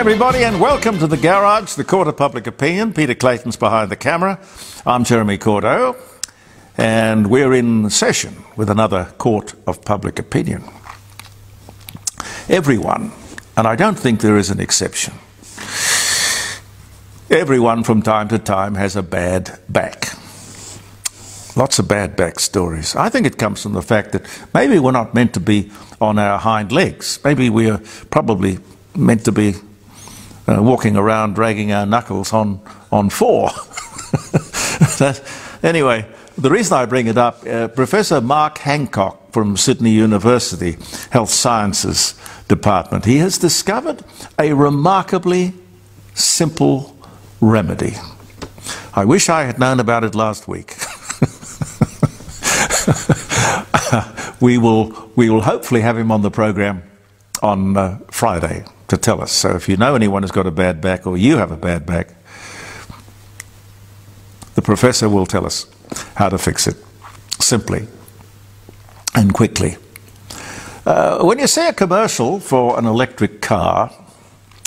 Everybody, and welcome to the Garage, the Court of Public Opinion. Peter Clayton's behind the camera. I'm Jeremy Cordeaux, and we're in session with another Court of Public Opinion. Everyone, and I don't think there is an exception, everyone from time to time has a bad back. Lots of bad back stories. I think it comes from the fact that maybe we're not meant to be on our hind legs. Maybe we're probably meant to be walking around dragging our knuckles on four. Anyway, the reason I bring it up, Professor Mark Hancock from Sydney University Health Sciences Department, he has discovered a remarkably simple remedy. I wish I had known about it last week. We will hopefully have him on the program on Friday to tell us. So if you know anyone who's got a bad back, or you have a bad back, the professor will tell us how to fix it simply and quickly. When you see a commercial for an electric car,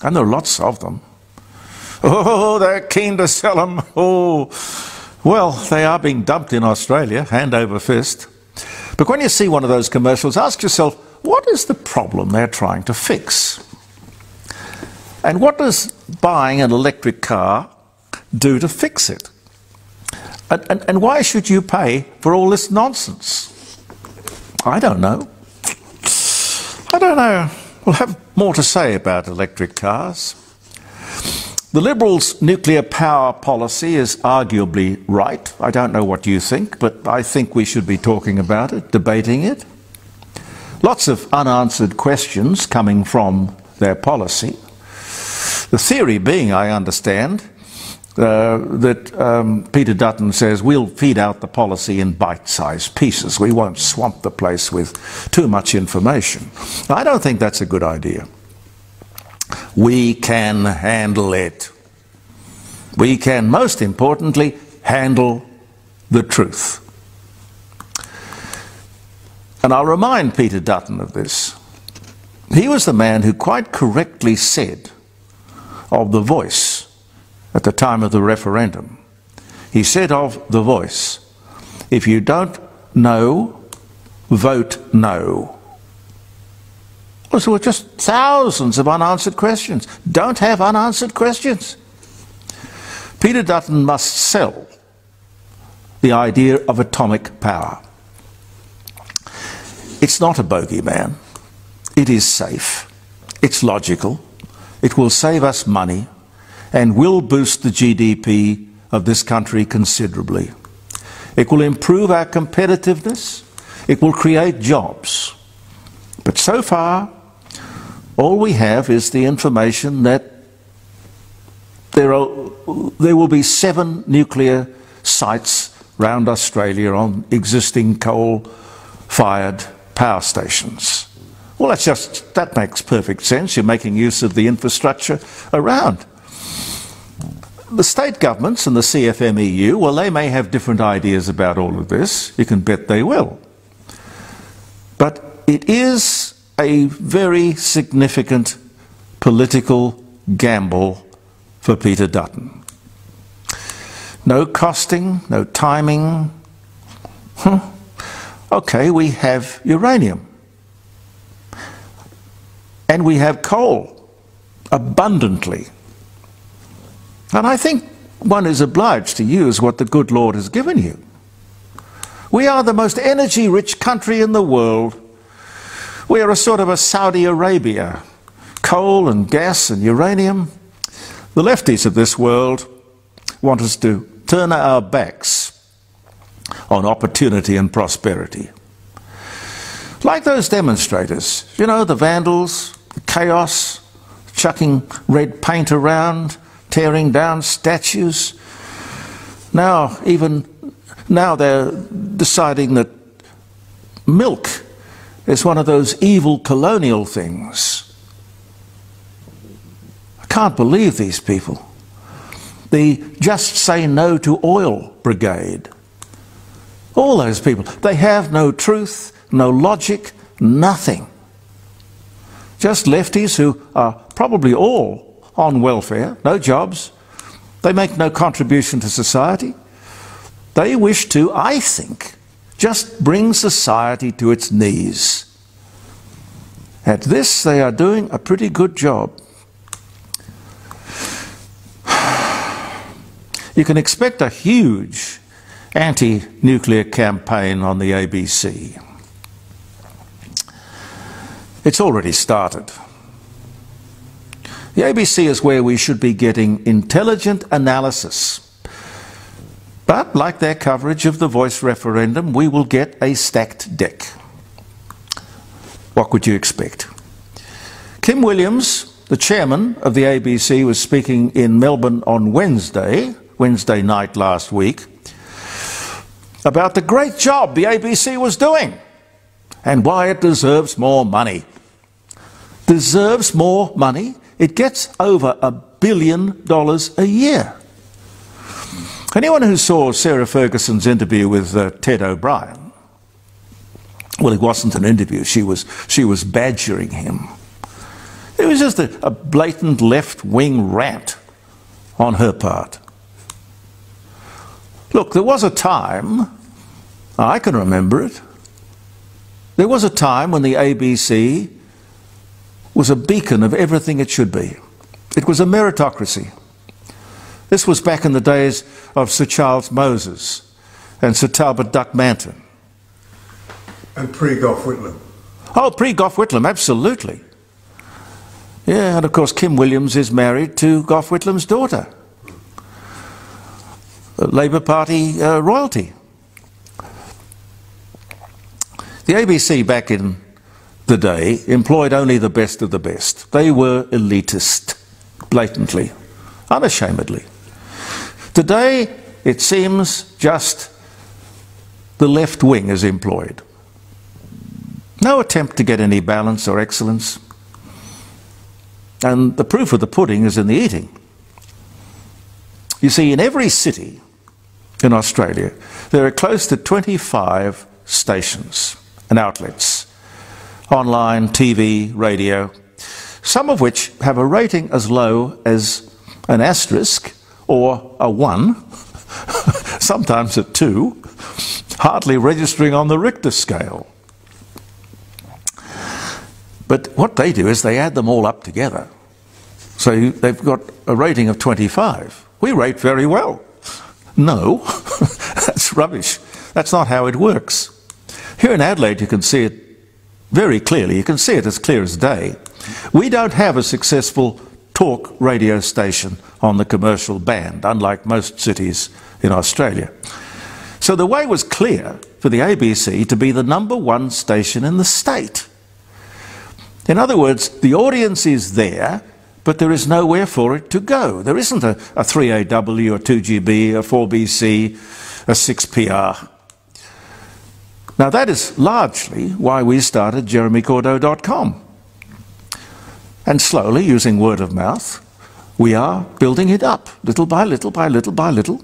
and there are lots of them, oh, they're keen to sell them. Oh, well, they are being dumped in Australia, hand over fist. But when you see one of those commercials, ask yourself, what is the problem they're trying to fix? And what does buying an electric car do to fix it? And why should you pay for all this nonsense? I don't know. I don't know. We'll have more to say about electric cars. The Liberals' nuclear power policy is arguably right. I don't know what you think, but I think we should be talking about it, debating it. Lots of unanswered questions coming from their policy. The theory being, I understand, that Peter Dutton says we'll feed out the policy in bite-sized pieces. We won't swamp the place with too much information. I don't think that's a good idea. We can handle it. We can, most importantly, handle the truth. And I'll remind Peter Dutton of this. He was the man who quite correctly said of the Voice at the time of the referendum. He said of the Voice, if you don't know, vote no. Well, so it's just thousands of unanswered questions. Don't have unanswered questions. Peter Dutton must sell the idea of atomic power. It's not a bogeyman. It is safe. It's logical. It will save us money and will boost the GDP of this country considerably. It will improve our competitiveness. It will create jobs. But so far, all we have is the information that there will be 7 nuclear sites around Australia on existing coal-fired power stations. Well, that makes perfect sense. You're making use of the infrastructure around. The state governments and the CFMEU, well, they may have different ideas about all of this. You can bet they will. But it is a very significant political gamble for Peter Dutton. No costing, no timing. Okay, we have uranium. And we have coal, abundantly. And I think one is obliged to use what the good Lord has given you. We are the most energy-rich country in the world. We are a sort of a Saudi Arabia. Coal and gas and uranium. The lefties of this world want us to turn our backs on opportunity and prosperity. Like those demonstrators, you know, the vandals, the chaos, chucking red paint around, tearing down statues. Now they're deciding that milk is one of those evil colonial things. I can't believe these people. The Just Say No to Oil Brigade. All those people, they have no truth, no logic, nothing. Just lefties who are probably all on welfare, no jobs. They make no contribution to society. They wish to, I think, just bring society to its knees. At this, they are doing a pretty good job. You can expect a huge anti-nuclear campaign on the ABC. It's already started. The ABC is where we should be getting intelligent analysis. But, like their coverage of the Voice referendum, we will get a stacked deck. What could you expect? Kim Williams, the chairman of the ABC, was speaking in Melbourne on Wednesday night last week, about the great job the ABC was doing and why it deserves more money. Deserves more money? It gets over $1 billion a year. Anyone who saw Sarah Ferguson's interview with Ted O'Brien, well, it wasn't an interview, she was badgering him. It was just a blatant left-wing rant on her part. Look, there was a time, I can remember it, there was a time when the ABC was a beacon of everything it should be. It was a meritocracy. This was back in the days of Sir Charles Moses and Sir Talbot Duck Manton. And pre-Gough Whitlam. Oh, pre-Gough Whitlam, absolutely. Yeah, and of course Kim Williams is married to Gough Whitlam's daughter. Labour Party royalty. The ABC back in the day employed only the best of the best. They were elitist, blatantly, unashamedly. Today, it seems just the left wing is employed. No attempt to get any balance or excellence. And the proof of the pudding is in the eating. You see, in every city in Australia, there are close to 25 stations and outlets, online, TV, radio, some of which have a rating as low as an asterisk or a 1, sometimes a 2, hardly registering on the Richter scale. But what they do is they add them all up together. So they've got a rating of 25. We rate very well. No, that's rubbish. That's not how it works. Here in Adelaide you can see it very clearly. You can see it as clear as day. We don't have a successful talk radio station on the commercial band, unlike most cities in Australia. So the way was clear for the ABC to be the #1 station in the state. In other words, the audience is there, but there is nowhere for it to go. There isn't a 3AW, a 2GB, a 4BC, a 6PR. Now that is largely why we started jeremycordeaux.com. And slowly, using word of mouth, we are building it up, little by little by little by little.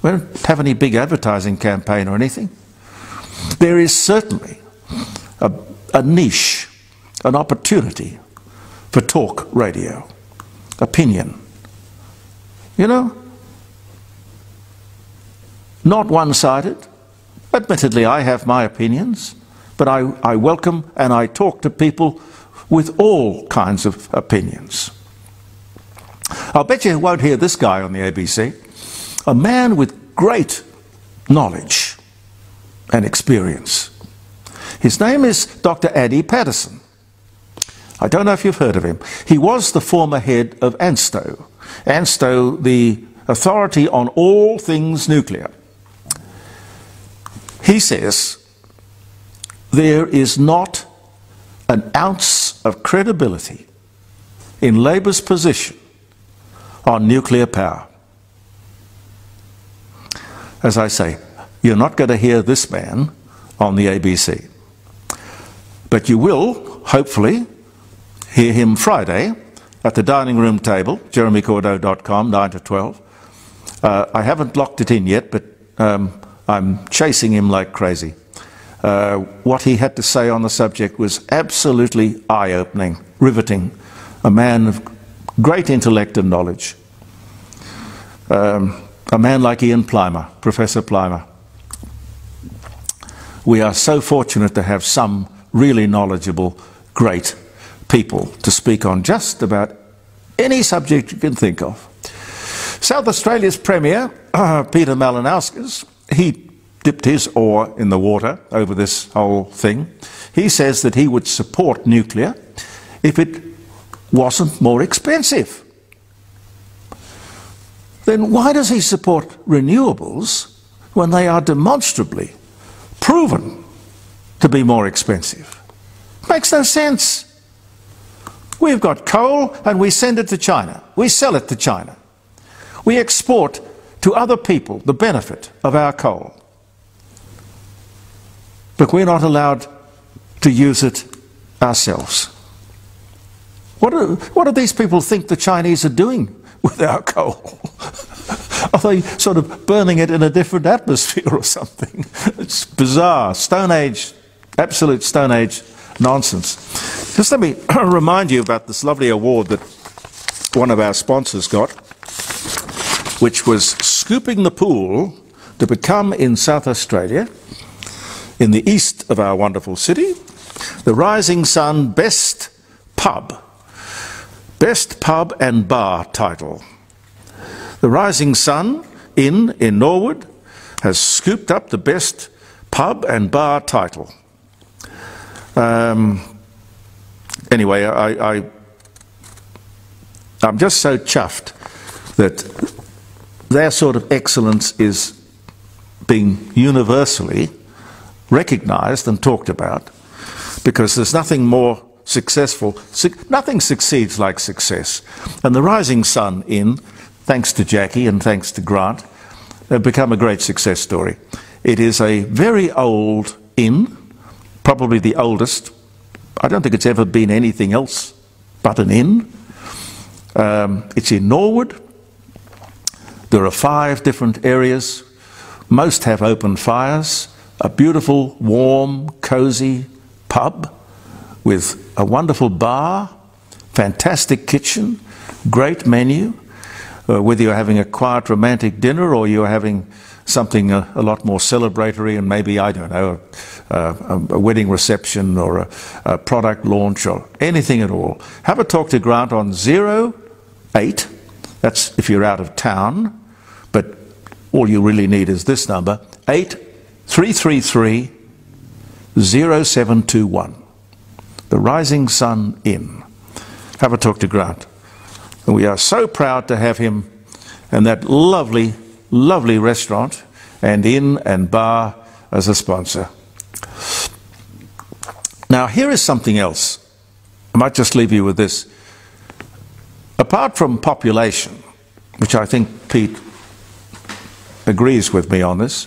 We don't have any big advertising campaign or anything. There is certainly a niche, an opportunity for talk radio, opinion. You know, not one-sided. Admittedly, I have my opinions, but I welcome and I talk to people with all kinds of opinions. I'll bet you won't hear this guy on the ABC, a man with great knowledge and experience. His name is Dr. Addy Patterson. I don't know if you've heard of him. He was the former head of ANSTO. ANSTO, the authority on all things nuclear. He says there is not an ounce of credibility in Labor's position on nuclear power. As I say, you're not going to hear this man on the ABC. But you will, hopefully, hear him Friday at the dining room table, jeremycordeaux.com, 9 to 12. I haven't locked it in yet, but I'm chasing him like crazy. What he had to say on the subject was absolutely eye-opening, riveting. A man of great intellect and knowledge. A man like Ian Plimer, Professor Plimer. We are so fortunate to have some really knowledgeable, great people to speak on just about any subject you can think of. South Australia's Premier, Peter Malinauskas, he dipped his oar in the water over this whole thing. He says that he would support nuclear if it wasn't more expensive. Then why does he support renewables when they are demonstrably proven to be more expensive? Makes no sense. We've got coal and we send it to China. We sell it to China. We export to other people the benefit of our coal. But we're not allowed to use it ourselves. What do these people think the Chinese are doing with our coal? Are they sort of burning it in a different atmosphere or something? It's bizarre, Stone Age, absolute Stone Age nonsense. Just let me remind you about this lovely award that one of our sponsors got, which was scooping the pool to become in South Australia, in the east of our wonderful city, the Rising Sun Best Pub and Bar title. The Rising Sun Inn in Norwood has scooped up the Best Pub and Bar title. Anyway, I'm just so chuffed that their sort of excellence is being universally recognised and talked about, because there's nothing more successful, nothing succeeds like success. And the Rising Sun Inn, thanks to Jackie and thanks to Grant, have become a great success story. It is a very old inn, probably the oldest. I don't think it's ever been anything else but an inn. It's in Norwood. There are 5 different areas. Most have open fires. A beautiful, warm, cosy pub with a wonderful bar, fantastic kitchen, great menu. Whether you're having a quiet romantic dinner or you're having something a lot more celebratory, and maybe, I don't know, a wedding reception or a product launch or anything at all, have a talk to Grant on 08, that's if you're out of town, but all you really need is this number, 8333 0721. The Rising Sun Inn. Have a talk to Grant. And we are so proud to have him and that lovely, lovely restaurant and inn and bar as a sponsor. Now, here is something else. I might just leave you with this. Apart from population, which I think Pete agrees with me on this,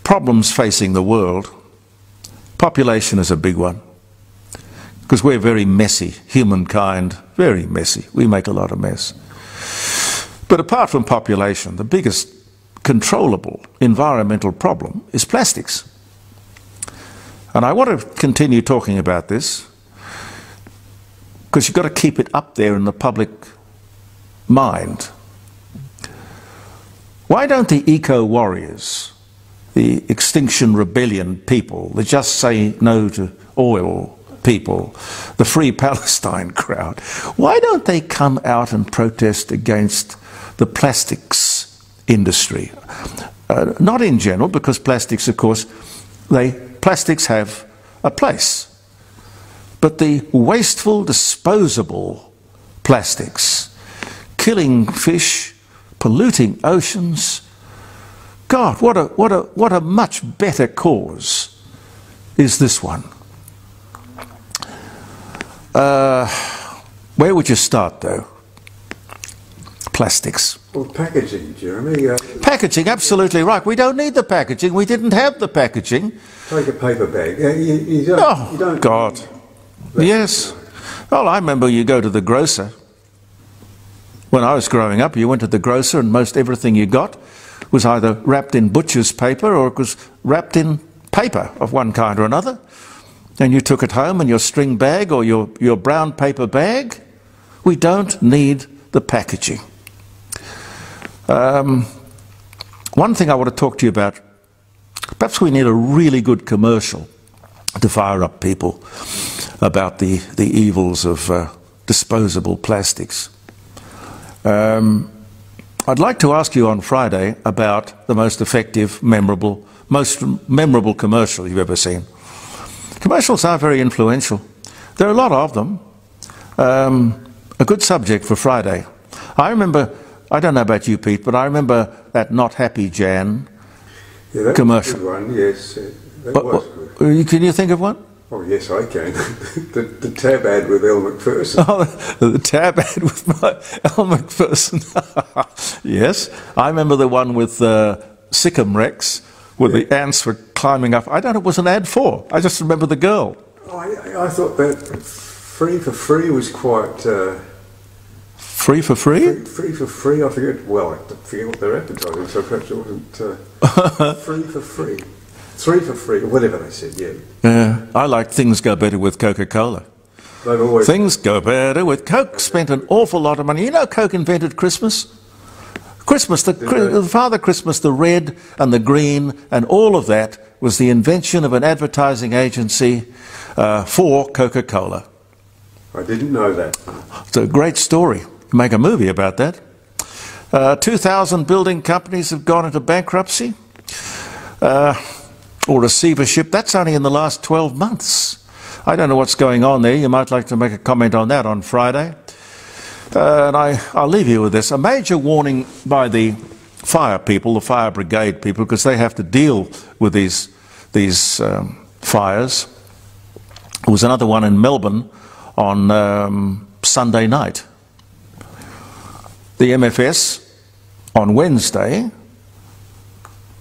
problems facing the world, population is a big one. Because we're very messy, humankind, very messy. We make a lot of mess. But apart from population, the biggest controllable environmental problem is plastics. And I want to continue talking about this because you've got to keep it up there in the public mind. Why don't the eco-warriors, the Extinction Rebellion people, the Just Say No to Oil people, the Free Palestine crowd, why don't they come out and protest against the plastics industry? Not in general, because plastics, of course, plastics have a place. But the wasteful, disposable plastics, killing fish, polluting oceans, God, what a much better cause is this one. Where would you start, though? Plastics. Well, packaging, Jeremy. Packaging, absolutely right. We don't need the packaging. We didn't have the packaging. Take a paper bag. You don't God. Yes. Well, I remember you go to the grocer. When I was growing up, you went to the grocer and most everything you got was either wrapped in butcher's paper or it was wrapped in paper of one kind or another. And you took it home in your string bag or your brown paper bag We don't need the packaging. One thing I want to talk to you about, perhaps we need a really good commercial to fire up people about the evils of disposable plastics. I'd like to ask you on Friday about the most effective, most memorable commercial you've ever seen. Commercials are very influential. There are a lot of them. A good subject for Friday. I remember, I don't know about you, Pete, but I remember that Not Happy Jan commercial. Good one, yes. That was good. Can you think of one? Oh, yes, I can. the tab ad with Elle Macpherson. Oh, the tab ad with Elle Macpherson. Yes. I remember the one with Sikkim Rex, where the ants were climbing up. I don't know what it was an ad for. I just remember the girl. I thought that free for free was quite... Free for free? Free for free, I forget what they're advertising, so perhaps it wasn't free for free. 3 for free, or whatever they said, yeah. Yeah, I like Things Go Better with Coca-Cola. They've always... Things go better with Coke. Spent an awful lot of money. You know Coke invented Christmas? Christmas, the Father Christmas, the red and the green and all of that was the invention of an advertising agency for Coca-Cola. I didn't know that. It's a great story. Make a movie about that. 2,000 building companies have gone into bankruptcy or receivership. That's only in the last 12 months. I don't know what's going on there. You might like to make a comment on that on Friday. And I'll leave you with this. A major warning by the fire people, the fire brigade people, because they have to deal with these fires. There was another one in Melbourne on Sunday night. The MFS on Wednesday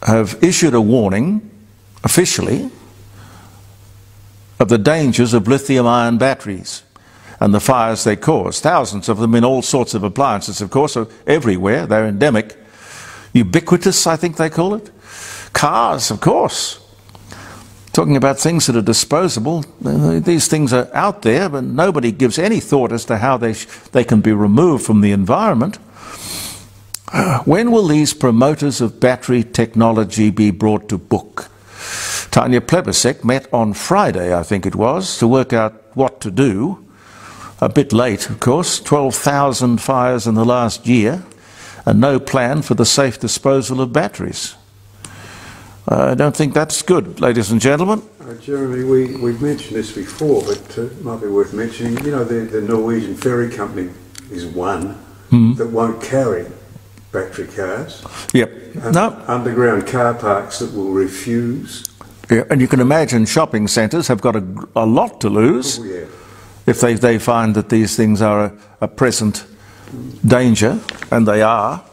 have issued a warning officially of the dangers of lithium-ion batteries and the fires they cause. Thousands of them in all sorts of appliances, of course, are everywhere. They're endemic. Ubiquitous, I think they call it. Cars, of course. Talking about things that are disposable. These things are out there, but nobody gives any thought as to how they can be removed from the environment. When will these promoters of battery technology be brought to book? Tanya Plibersek met on Friday, I think it was, to work out what to do. A bit late, of course. 12,000 fires in the last year and no plan for the safe disposal of batteries. I don't think that's good, ladies and gentlemen. Jeremy, we've mentioned this before, but it might be worth mentioning. You know, the Norwegian ferry company is one that won't carry battery cars. Yep. Underground car parks that will refuse. Yeah, and you can imagine shopping centres have got a lot to lose if they find that these things are a present danger, and they are.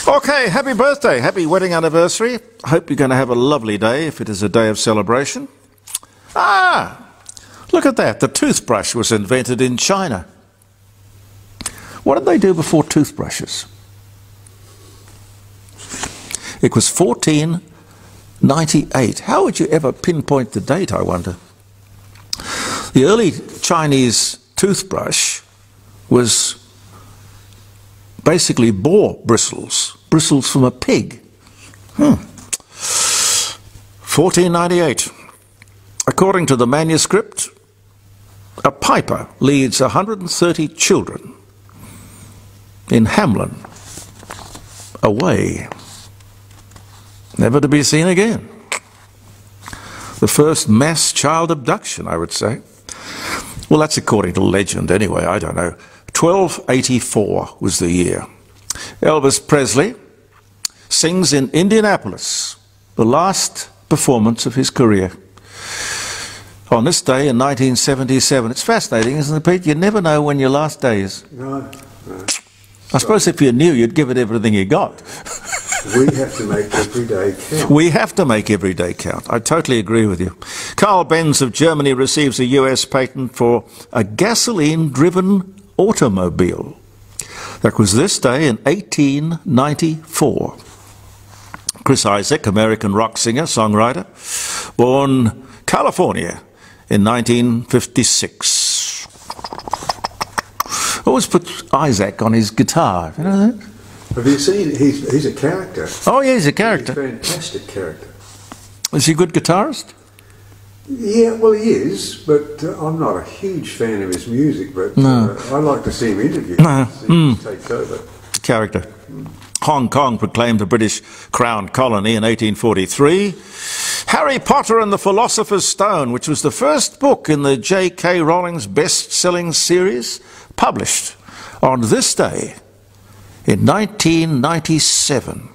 Okay, happy birthday, happy wedding anniversary. I hope you're going to have a lovely day if it is a day of celebration. Look at that. The toothbrush was invented in China. What did they do before toothbrushes? It was 1498. How would you ever pinpoint the date, I wonder? The early Chinese toothbrush was basically boar bristles from a pig. 1498. According to the manuscript, a piper leads 130 children in Hamlin away, never to be seen again. The first mass child abduction, I would say. Well, that's according to legend anyway, I don't know. 1284 was the year. Elvis Presley sings in Indianapolis, the last performance of his career. On this day in 1977. It's fascinating, isn't it, Pete? You never know when your last day is. No. I suppose if you knew, you'd give it everything you got. We have to make every day count. We have to make every day count. I totally agree with you. Carl Benz of Germany receives a US patent for a gasoline-driven automobile. That was this day in 1894. Chris Isaak, American rock singer, songwriter, born California in 1956. Always put Isaac on his guitar. You know that? Have you seen? He's a character. Oh, yeah, he's a character. He's a fantastic character. Is he a good guitarist? Yeah, well, he is, but I'm not a huge fan of his music. But I like to see him interviewed. He takes over. Character. Hong Kong proclaimed the British Crown colony in 1843. Harry Potter and the Philosopher's Stone, which was the first book in the J.K. Rowling's best-selling series, published on this day in 1997.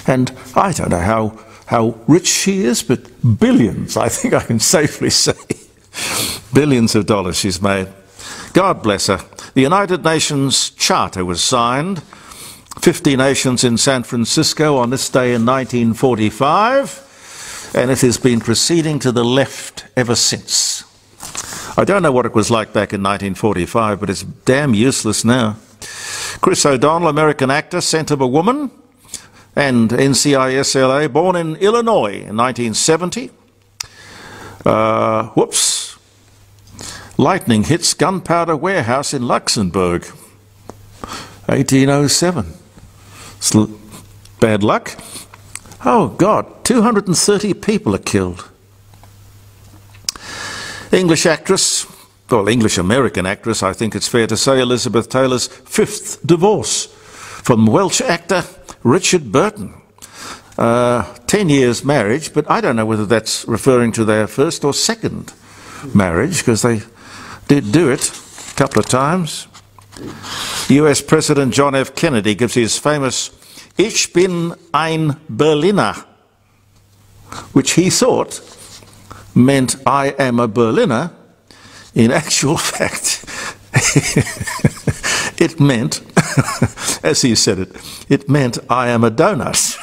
And I don't know how rich she is, but billions, I think I can safely say. Billions of dollars she's made. God bless her. The United Nations Charter was signed. 50 nations in San Francisco on this day in 1945, and it has been proceeding to the left ever since. I don't know what it was like back in 1945, but it's damn useless now. Chris O'Donnell, American actor, Scent of a Woman, and NCISLA, born in Illinois in 1970. Lightning hits gunpowder warehouse in Luxembourg, 1807. Bad luck. Oh, God, 230 people are killed. English actress, well, English-American actress, I think it's fair to say, Elizabeth Taylor's 5th divorce from Welsh actor Richard Burton. 10 years marriage, but I don't know whether that's referring to their first or second marriage, because they did do it a couple of times. US President John F. Kennedy gives his famous Ich bin ein Berliner, which he thought meant I am a Berliner. In actual fact, it meant, as he said it, it meant I am a donut.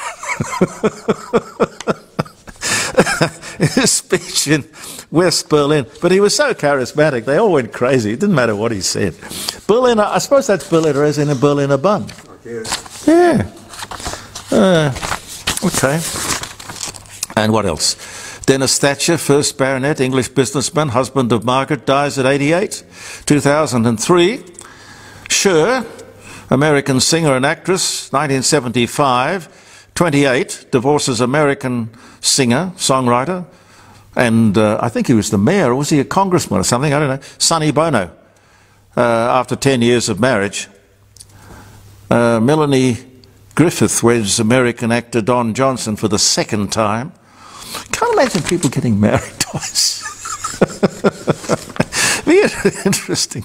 His speech in West Berlin, but he was so charismatic, they all went crazy. It didn't matter what he said. Berliner, I suppose that's Berliner as in a Berliner bun. Yeah. Okay. And what else? Dennis Thatcher, first baronet, English businessman, husband of Margaret, dies at 88. 2003. Cher, American singer and actress, 1975. 28, divorces American singer, songwriter, and I think he was the mayor, or was he a congressman or something? I don't know. Sonny Bono, after 10 years of marriage. Melanie Griffith weds American actor Don Johnson for the second time. Can't imagine people getting married twice. Very interesting.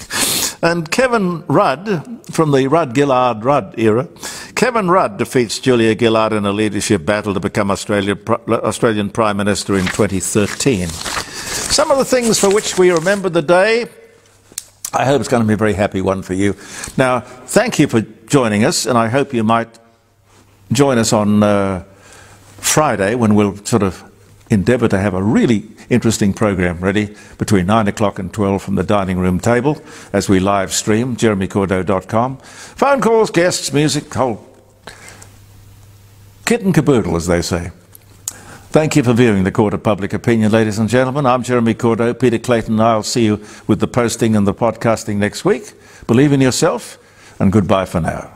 And Kevin Rudd, from the Rudd-Gillard-Rudd era, Kevin Rudd defeats Julia Gillard in a leadership battle to become Australian Prime Minister in 2013. Some of the things for which we remember the day, I hope it's going to be a very happy one for you. Now, thank you for joining us, and I hope you might join us on Friday when we'll sort of endeavour to have a really interesting program ready between 9 o'clock and 12 from the dining room table as we live stream, jeremycordeaux.com. Phone calls, guests, music, whole kit and caboodle, as they say. Thank you for viewing the Court of Public Opinion, ladies and gentlemen. I'm Jeremy Cordeaux. Peter Clayton and I'll see you with the posting and the podcasting next week. Believe in yourself, and goodbye for now.